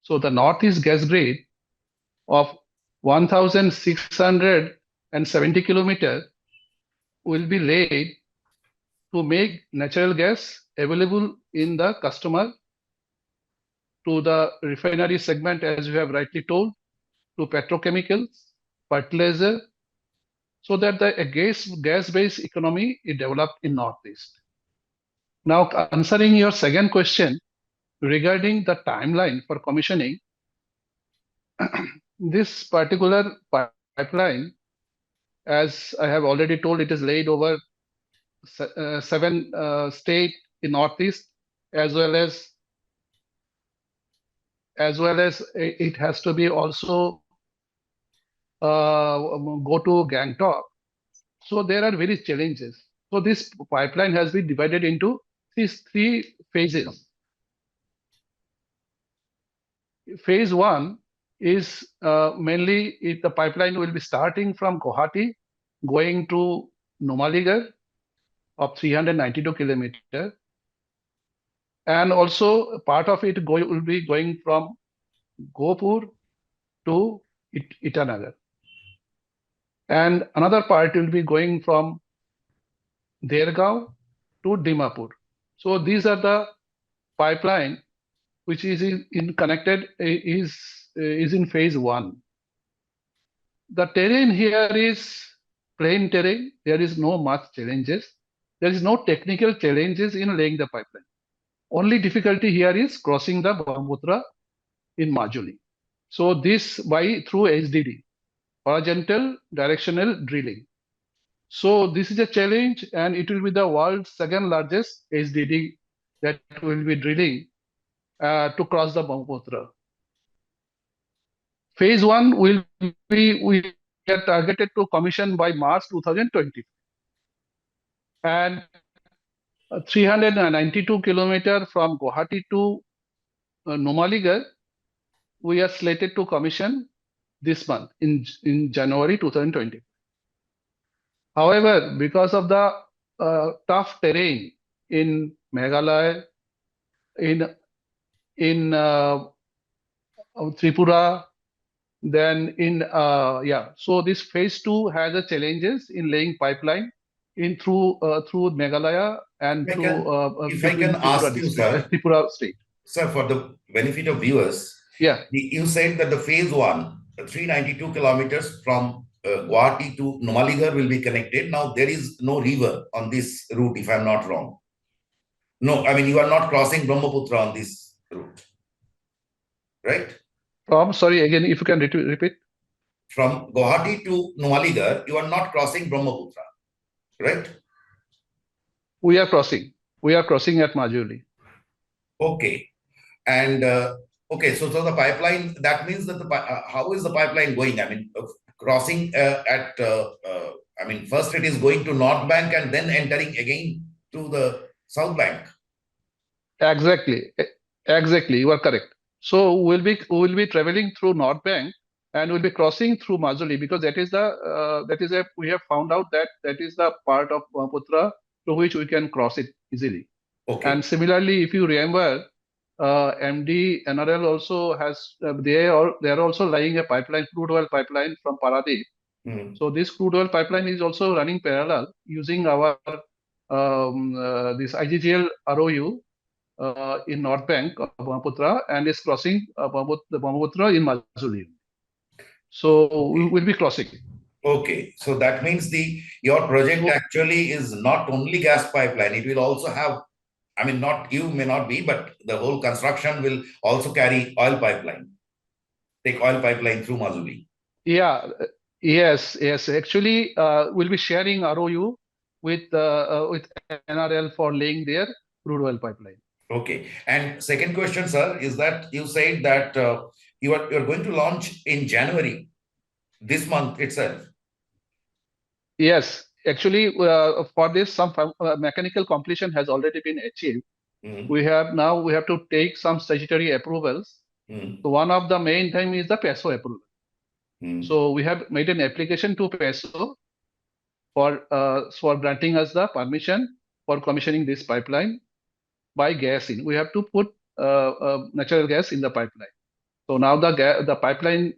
So the northeast gas grid of 1,670 kilometers will be laid to make natural gas available in the customer, to the refinery segment, as you have rightly told, to petrochemicals, fertilizer, so that the gas-based economy is developed in Northeast. Now, answering your second question regarding the timeline for commissioning, this particular pipeline, as I have already told, it is laid over seven states in Northeast, as well as it has to be also go to Gangtok. So there are various challenges. So this pipeline has been divided into these three phases. Phase one is mainly the pipeline will be starting from Guwahati, going to Numaligarh of 392 kilometers. And also part of it will be going from Gopur to Itanagar. And another part will be going from Dergaon to Dimapur. So these are the pipeline which is connected is in phase one. The terrain here is plain terrain. There is no much challenges. There is no technical challenges in laying the pipeline. Only difficulty here is crossing the Brahmaputra in Majuli. So this through HDD, horizontal directional drilling. So this is a challenge, and it will be the world's second largest HDD that will be drilling to cross the Brahmaputra. Phase one we are targeted to commission by March 2020. And 392 kilometers from Guwahati to Numaligarh, we are slated to commission this month in January 2020. However, because of the tough terrain in Meghalaya, in Tripura, then so this phase two has a challenges in laying pipeline through Meghalaya and if I can ask you, sir, Tripura state. Sir, for the benefit of viewers, you said that the phase one, 392 kilometers from Guwahati to Numaligarh will be connected. Now, there is no river on this route, if I'm not wrong. No, I mean, you are not crossing Brahmaputra on this route, right? Sorry, again, if you can repeat. From Guwahati to Numaligarh, you are not crossing Brahmaputra, right? We are crossing. We are crossing at Majuli. Okay. And okay, so the pipeline, that means that how is the pipeline going? I mean, crossing I mean, first it is going to North Bank and then entering again to the South Bank. Exactly. You are correct. So we'll be traveling through North Bank and we'll be crossing through Majuli, because we have found out that is the part of Brahmaputra through which we can cross it easily. Okay. And similarly, if you remember, MD NRL also has they are also laying a pipeline, crude oil pipeline from Paradip. So this crude oil pipeline is also running parallel using our this IGGL ROU in North Bank of Brahmaputra, and is crossing the Brahmaputra in Majuli. So we will be crossing. Okay, so that means your project actually is not only gas pipeline; it will also have, I mean, you may not be, but the whole construction will also carry oil pipeline. Take oil pipeline through Majuli. Yeah. Yes. Actually, we'll be sharing ROU with NRL for laying their crude oil pipeline. Okay. And second question, sir, is that you said that you're going to launch in January, this month itself. Yes. Actually, for this, some mechanical completion has already been achieved. We have to take some statutory approvals. So one of the main thing is the PESO approval. So we have made an application to PESO for granting us the permission for commissioning this pipeline by gas in. We have to put natural gas in the pipeline. So now the pipeline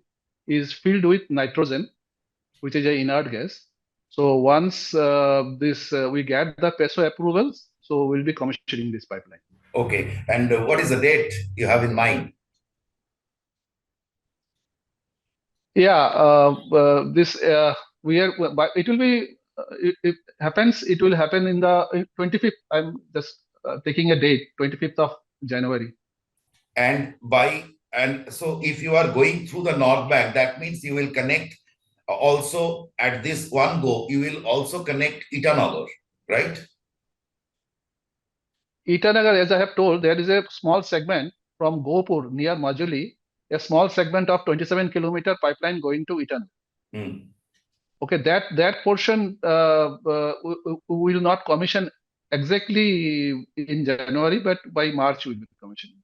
is filled with nitrogen, which is an inert gas. So once we get the PESO approvals, so we'll be commissioning this pipeline. Okay. And what is the date you have in mind? Yeah, it will be it will happen in the 25th. I'm just taking a date, 25th of January. And so if you are going through the North Bank, that means you will connect also at this one go, you will also connect Itanagar, right? Itanagar, as I have told, there is a small segment from Gopur near Majuli, a small segment of 27-kilometer pipeline going to Itanagar. Okay, that portion we will not commission exactly in January, but by March we will be commissioning.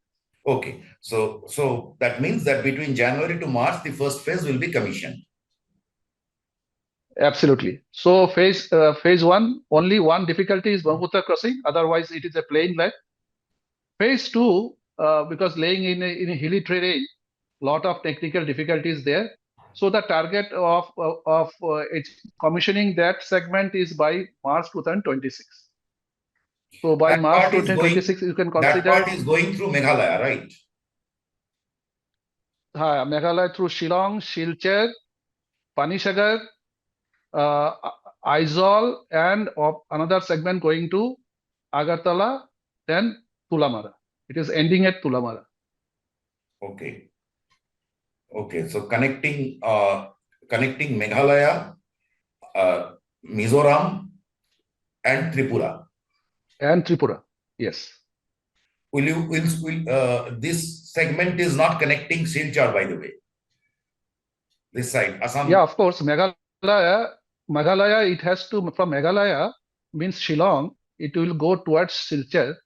Okay, so that means that between January to March, the first phase will be commissioned. Absolutely. So phase one, only one difficulty is Brahmaputra crossing. Otherwise, it is a plain line. Phase two, because laying in a hilly terrain, lot of technical difficulties there. So the target of commissioning that segment is by March 2026. So by March 2026, you can consider that part is going through Meghalaya, right? Meghalaya through Shillong, Silchar, Panisagar, Aizawl, and another segment going to Agartala, then Tulamara. It is ending at Tulamara. Okay. Okay. So connecting Meghalaya, Mizoram, and Tripura. And Tripura, yes. This segment is not connecting Silchar, by the way. This side, Assam. Yeah, of course. Meghalaya, it has to, from Meghalaya, means Shillong, it will go towards Silchar.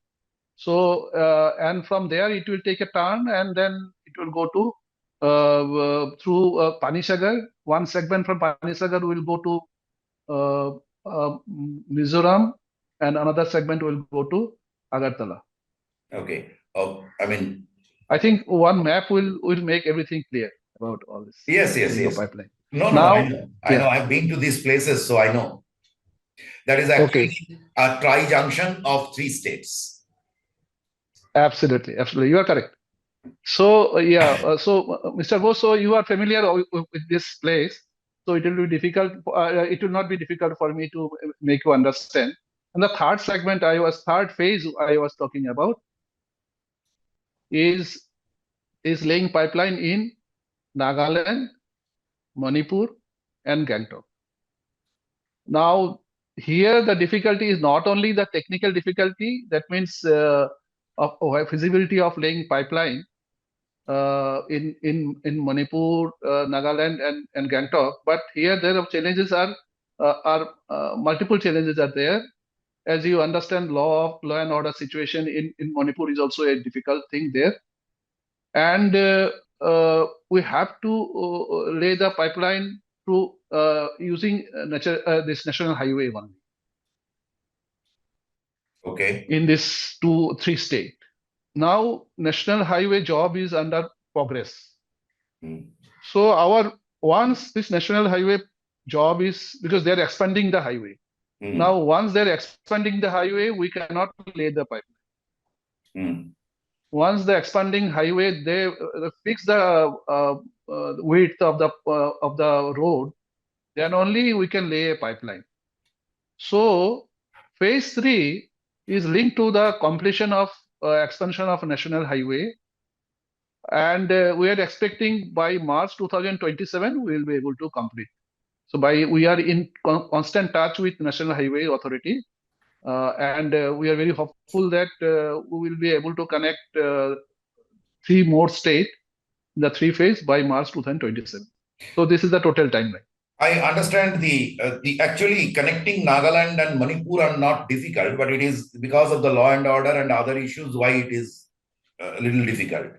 So, and from there it will take a turn and then it will go to, through Panisagar. One segment from Panisagar will go to Mizoram and another segment will go to Agartala. Okay. I think one map will make everything clear about all this. Yes. Pipeline. No, I know. I've been to these places, so I know. That is actually a tri-junction of 3 states. Absolutely. You are correct. So Mr. Bose, so you are familiar with this place. So it will be difficult. It will not be difficult for me to make you understand. And the third phase I was talking about is laying pipeline in Nagaland, Manipur, and Gangtok. Now, here the difficulty is not only the technical difficulty, that means of feasibility of laying pipeline in Manipur, Nagaland, and Gangtok, but here there are challenges multiple challenges are there. As you understand, law and order situation in Manipur is also a difficult thing there, and we have to lay the pipeline through using this national highway only. Okay. In this 2-3 state. Now national highway job is under progress. So once this national highway job is, because they are expanding the highway. Now once they're expanding the highway, we cannot lay the pipeline. Once the expanding highway, they fix the width of the road, then only we can lay a pipeline. So phase 3 is linked to the completion of expansion of national highway, and we are expecting by March 2027 we will be able to complete. So we are in constant touch with National Highway Authority, and we are very hopeful that we will be able to connect 3 more states, the 3 phase by March 2027. So this is the total timeline. I understand the actually connecting Nagaland and Manipur are not difficult, but it is because of the law and order and other issues why it is a little difficult.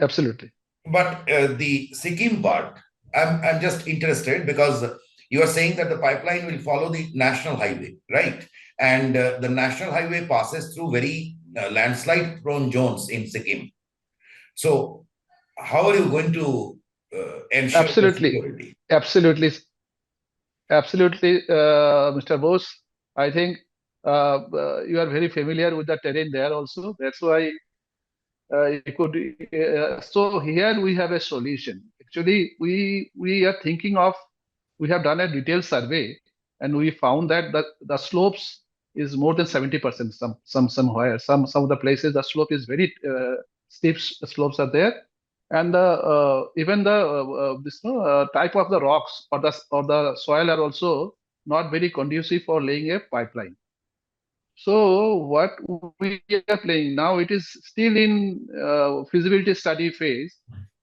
Absolutely. But the Sikkim part, I'm just interested because you are saying that the pipeline will follow the national highway, right? And the national highway passes through very landslide prone zones in Sikkim. So how are you going to ensure the security? Absolutely, Mr. Bose. I think you are very familiar with the terrain there also. That's why you could. So here we have a solution. Actually, we are thinking of. We have done a detailed survey, and we found that the slopes is more than 70%. Somewhere some of the places the slope is very steep slopes are there, and even the this type of the rocks or the soil are also not very conducive for laying a pipeline. So what we are playing now, it is still in feasibility study phase,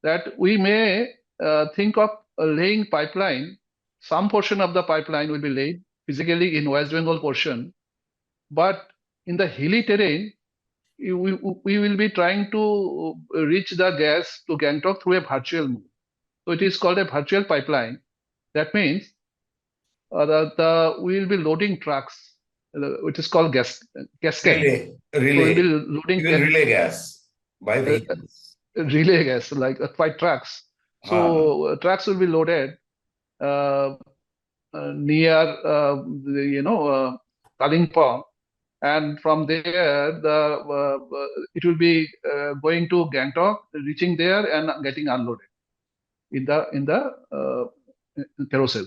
that we may think of laying pipeline. Some portion of the pipeline will be laid physically in West Bengal portion, but in the hilly terrain, we will be trying to reach the gas to Gangtok through a virtual mode. So it is called a virtual pipeline. That means we will be loading trucks, which is called cascade. So we'll be loading relay gas by uh, vehicles. relay gas like by trucks. So trucks will be loaded uh, near Kalimpong, and from there it will be going to Gangtok, reaching there and getting unloaded in the carousel.